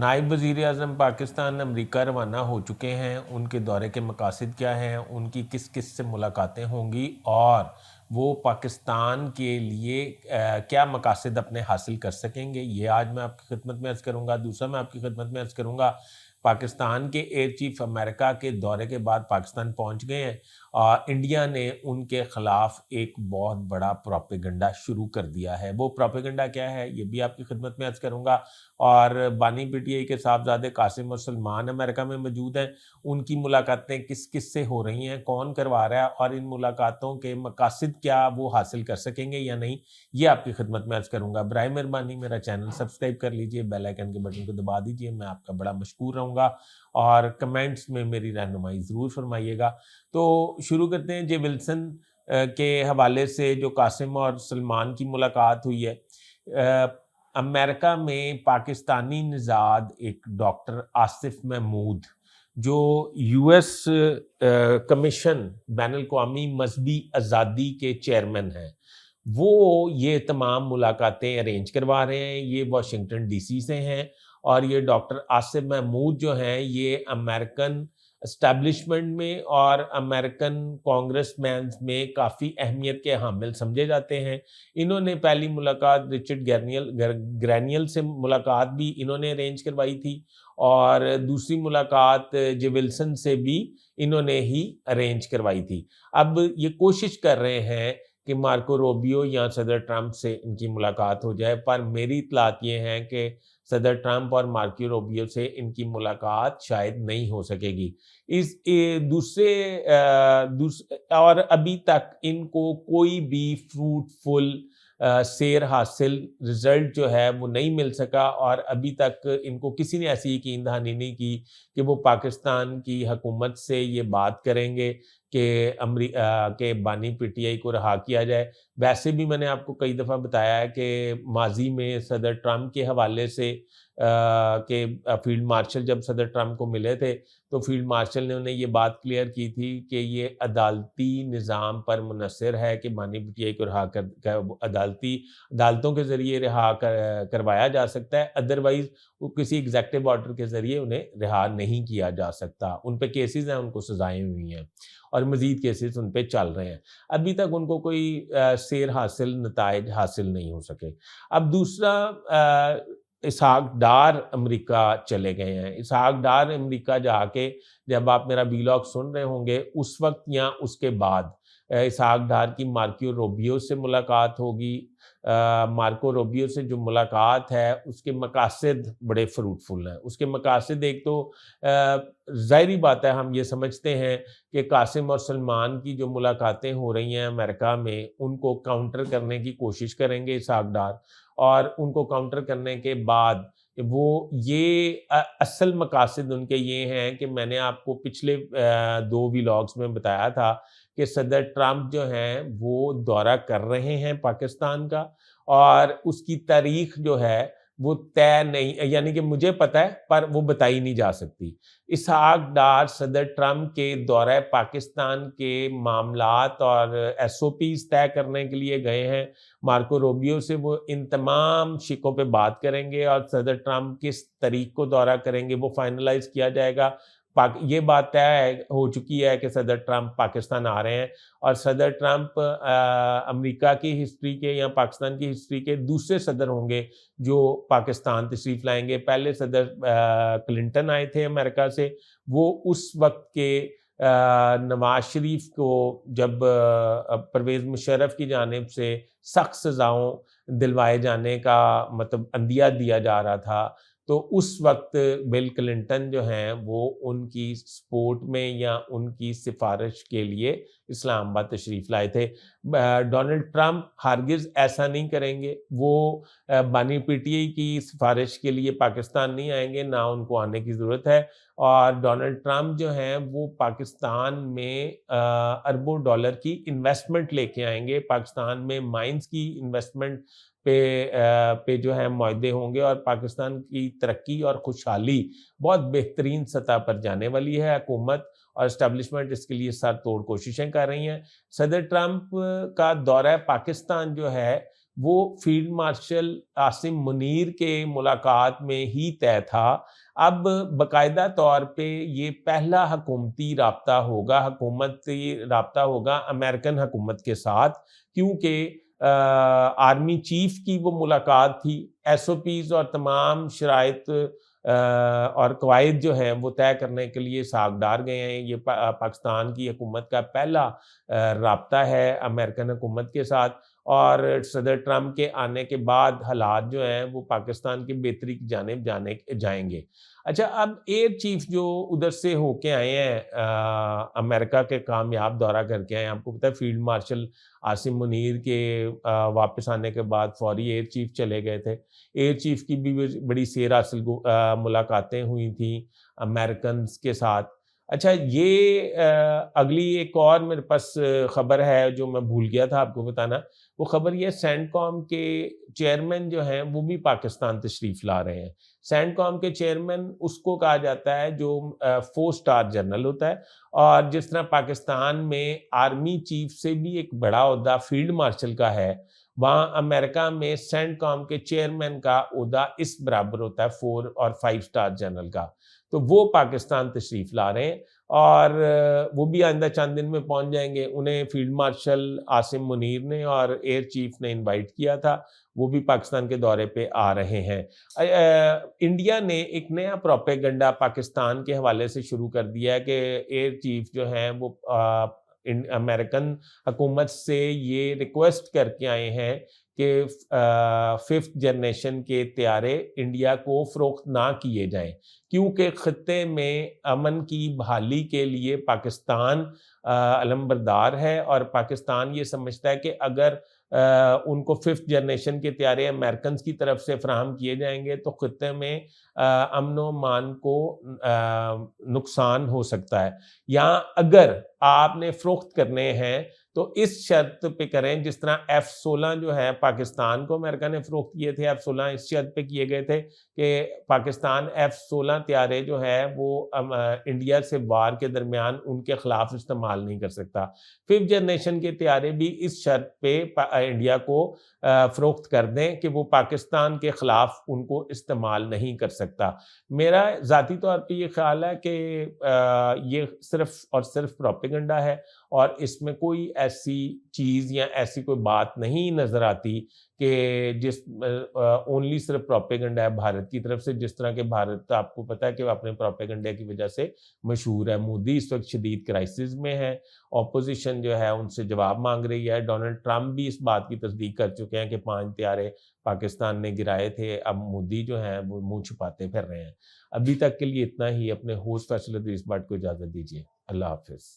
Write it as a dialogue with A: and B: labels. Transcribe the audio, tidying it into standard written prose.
A: नायब वज़ीर आज़म पाकिस्तान अमेरिका रवाना हो चुके हैं। उनके दौरे के मकासद क्या हैं, उनकी किस किस से मुलाकातें होंगी और वो पाकिस्तान के लिए क्या मकासद अपने हासिल कर सकेंगे, ये आज मैं आपकी खिदमत में अर्ज़ करूँगा। दूसरा मैं आपकी खिदमत में अर्ज़ करूँगा, पाकिस्तान के एयर चीफ अमेरिका के दौरे के बाद पाकिस्तान पहुँच गए हैं और इंडिया ने उनके ख़िलाफ़ एक बहुत बड़ा प्रोपेगेंडा शुरू कर दिया है। वो प्रोपेगेंडा क्या है, ये भी आपकी खिदमत में अर्ज़ करूँगा। और बानी पीटीआई के साहबजादे कासिम और सलमान अमेरिका में मौजूद हैं। उनकी मुलाकातें किस किस से हो रही हैं, कौन करवा रहा है और इन मुलाकातों के मकासद क्या वो हासिल कर सकेंगे या नहीं, ये आपकी खिदमत में अर्ज़ करूँगा। बराए मेहरबानी मेरा चैनल सब्सक्राइब कर लीजिए, बेल आइकन के बटन को दबा दीजिए, मैं आपका बड़ा मशकूर रहूँगा और कमेंट्स में मेरी रहनुमाई ज़रूर फरमाइएगा। तो शुरू करते हैं जे विल्सन के हवाले से जो कासिम और सलमान की मुलाकात हुई है। अमेरिका में पाकिस्तानी निज़ाद एक डॉक्टर आसिफ महमूद जो यूएस कमीशन बैनुल-अक़वामी मज़हबी आज़ादी के चेयरमैन हैं, वो ये तमाम मुलाकातें अरेंज करवा रहे हैं। ये वाशिंगटन डीसी से हैं और ये डॉक्टर आसिफ महमूद जो हैं ये अमेरिकन एस्टैब्लिशमेंट में और अमेरिकन कांग्रेसमैन में काफ़ी अहमियत के हामिल समझे जाते हैं। इन्होंने पहली मुलाकात रिचर्ड ग्रैनियल से मुलाकात भी इन्होंने अरेंज करवाई थी और दूसरी मुलाकात जे विल्सन से भी इन्होंने ही अरेंज करवाई थी। अब ये कोशिश कर रहे हैं कि मार्को रूबियो या सदर ट्रंप से इनकी मुलाकात हो जाए, पर मेरी इत्तलात ये हैं कि सदर ट्रंप और मार्को रूबियो से इनकी मुलाकात शायद नहीं हो सकेगी। और अभी तक इनको कोई भी फ्रूटफुल सेर हासिल रिज़ल्ट जो है वो नहीं मिल सका और अभी तक इनको किसी ने ऐसी यकीन दहानी नहीं की कि वो पाकिस्तान की हुकूमत से ये बात करेंगे कि बानी पीटीआई को रहा किया जाए। वैसे भी मैंने आपको कई दफ़ा बताया है कि माज़ी में सदर ट्रंप के हवाले से फील्ड मार्शल जब सदर ट्रंप को मिले थे तो फील्ड मार्शल ने उन्हें ये बात क्लियर की थी कि ये अदालती निज़ाम पर मुनहसर है कि बानी पीटीआई को रहा कर अदालतों के ज़रिए करवाया जा सकता है, अदरवाइज़ वो किसी एग्जेक्टिव ऑर्डर के ज़रिए उन्हें रिहा नहीं किया जा सकता। उन पे केसेस हैं, उनको सज़ाएँ हुई हैं और मज़ीद केसेस उन पे चल रहे हैं। अभी तक उनको कोई सेर हासिल नताइज हासिल नहीं हो सके। अब दूसरा इसहाक डार अमेरिका चले गए हैं। इसहाक डार अमेरिका जाके जब आप मेरा व्लॉग सुन रहे होंगे उस वक्त या उसके बाद इसहाक डार की मार्को रूबियो से मुलाकात होगी। मार्को रूबियो से जो मुलाकात है उसके मकासद बड़े फ्रूटफुल हैं। उसके मकासद एक तो ज़ाहिरी बात है, हम ये समझते हैं कि कासिम और सलमान की जो मुलाकातें हो रही हैं अमेरिका में उनको काउंटर करने की कोशिश करेंगे इसहाक डार और उनको काउंटर करने के बाद वो ये असल मकासद उनके ये हैं कि मैंने आपको पिछले 2 व्लॉग्स में बताया था कि सदर ट्रंप जो हैं वो दौरा कर रहे हैं पाकिस्तान का और उसकी तारीख जो है वो तय नहीं, यानी कि मुझे पता है पर वो बताई नहीं जा सकती। इसहाक डार सदर ट्रंप के दौरे पाकिस्तान के मामलात और एसओपीज़ तय करने के लिए गए हैं। मार्को रूबियो से वो इन तमाम शिकों पे बात करेंगे और सदर ट्रंप किस तारीख को दौरा करेंगे वो फाइनलाइज़ किया जाएगा। ये बात तय हो चुकी है कि सदर ट्रंप पाकिस्तान आ रहे हैं और सदर ट्रंप अमेरिका की हिस्ट्री के या पाकिस्तान की हिस्ट्री के दूसरे सदर होंगे जो पाकिस्तान तशरीफ़ लाएंगे। पहले सदर क्लिंटन आए थे अमेरिका से, वो उस वक्त के नवाज शरीफ को जब परवेज़ मुशर्रफ की जानिब से सख्त सज़ाओं दिलवाए जाने का मतलब अंदिया दिया जा रहा था, तो उस वक्त बिल क्लिंटन जो हैं वो उनकी सपोर्ट में या उनकी सिफारिश के लिए इस्लामाबाद तशरीफ़ लाए थे। डोनाल्ड ट्रंप हरगिज़ ऐसा नहीं करेंगे। वो बानी पीटीआई की सिफारिश के लिए पाकिस्तान नहीं आएंगे, ना उनको आने की ज़रूरत है। और डोनाल्ड ट्रंप जो हैं वो पाकिस्तान में अरबों डॉलर की इन्वेस्टमेंट लेके आएंगे। पाकिस्तान में माइंस की इन्वेस्टमेंट पे जो है मुआहदे होंगे और पाकिस्तान की तरक्की और खुशहाली बहुत बेहतरीन सतह पर जाने वाली है। हुकूमत और एस्टेब्लिशमेंट इसके लिए सर तोड़ कोशिशें कर रही हैं। सदर ट्रंप का दौरा पाकिस्तान जो है وہ فیلڈ مارشل عاصم منیر کے ملاقات میں ہی طے تھا۔ اب باقاعدہ طور پہ یہ پہلا حکومتی رابطہ ہوگا امریکن حکومت کے ساتھ، کیونکہ آرمی چیف کی وہ ملاقات تھی، ایس او پیز اور تمام شرائط اور قواعد جو ہیں وہ طے کرنے کے لیے ساگدار گئے ہیں۔ یہ پاکستان کی حکومت کا پہلا رابطہ ہے امریکن حکومت کے ساتھ، اور صدر ٹرمپ کے آنے کے بعد حالات جو ہیں وہ پاکستان کی بہتری کی جانب جائیں گے۔ اچھا، اب ایئر چیف جو ادھر سے ہو کے آئے ہیں، امریکہ کے کامیاب دورہ کر کے آئے ہیں، آپ کو پتہ ہے فیلڈ مارشل عاصم منیر کے واپس آنے کے بعد فوری ایئر چیف چلے گئے تھے۔ ایئر چیف کی بھی بڑی سیر حاصل ملاقاتیں ہوئی تھیں امریکنز کے ساتھ۔ اچھا، یہ اگلی ایک اور میرے پاس خبر ہے جو میں بھول گیا تھا آپ کو بتانا۔ وہ خبر یہ سینٹ کام کے چیئرمین جو ہیں وہ بھی پاکستان تشریف لا رہے ہیں۔ سینٹ کام کے چیئرمین اس کو کہا جاتا ہے جو 4 سٹار جنرل ہوتا ہے، اور جس طرح پاکستان میں آرمی چیف سے بھی ایک بڑا عہدہ فیلڈ مارشل کا ہے، وہاں امریکہ میں سینٹ کام کے چیئرمین کا عہدہ اس برابر ہوتا ہے 4 اور 5 سٹار جنرل کا۔ تو وہ پاکستان تشریف لا رہے ہیں، اور وہ بھی آئندہ چند دن میں پہنچ جائیں گے۔ انہیں فیلڈ مارشل عاصم منیر نے اور ایئر چیف نے انوائٹ کیا تھا، وہ بھی پاکستان کے دورے پہ آ رہے ہیں۔ انڈیا نے ایک نیا پروپیگنڈا پاکستان کے حوالے سے شروع کر دیا ہے کہ ایئر چیف جو ہیں وہ امریکن حکومت سے یہ ریکویسٹ کر کے آئے ہیں کہ 5th جنریشن کے طیارے انڈیا کو فروخت نہ کیے جائیں، کیونکہ خطے میں امن کی بحالی کے لیے پاکستان علمبردار ہے، اور پاکستان یہ سمجھتا ہے کہ اگر ان کو 5th جنریشن کے طیارے امریکنز کی طرف سے فراہم کیے جائیں گے تو خطے میں امن و امان کو نقصان ہو سکتا ہے۔ یا اگر آپ نے فروخت کرنے ہیں تو اس شرط پہ کریں، جس طرح F-16 جو ہے پاکستان کو امریکہ نے فروخت کیے تھے، F-16 اس شرط پہ کیے گئے تھے کہ پاکستان F-16 طیارے جو ہے وہ انڈیا سے وار کے درمیان ان کے خلاف استعمال نہیں کر سکتا۔ 5th جنریشن کے طیارے بھی اس شرط پہ انڈیا کو فروخت کر دیں کہ وہ پاکستان کے خلاف ان کو استعمال نہیں کر سکتا۔ میرا ذاتی طور پہ یہ خیال ہے کہ یہ صرف اور صرف پروپیگنڈا ہے، اور اس میں کوئی ایسی چیز یا ایسی کوئی بات نہیں نظر آتی کہ جس اونلی صرف پروپیگنڈا ہے بھارت کی طرف سے، جس طرح کہ بھارت آپ کو پتہ ہے کہ وہ اپنے پروپیگنڈا کی وجہ سے مشہور ہے۔ مودی اس وقت شدید کرائسس میں ہے، اپوزیشن جو ہے ان سے جواب مانگ رہی ہے۔ ڈونلڈ ٹرمپ بھی اس بات کی تصدیق کر چکے ہیں کہ 5 طیارے پاکستان نے گرائے تھے، اب مودی جو ہیں وہ منہ چھپاتے پھر رہے ہیں۔ ابھی تک کے لیے اتنا ہی۔ اپنے ہوسٹ فیصل ادریس بٹ کو اجازت دیجیے۔ اللہ حافظ۔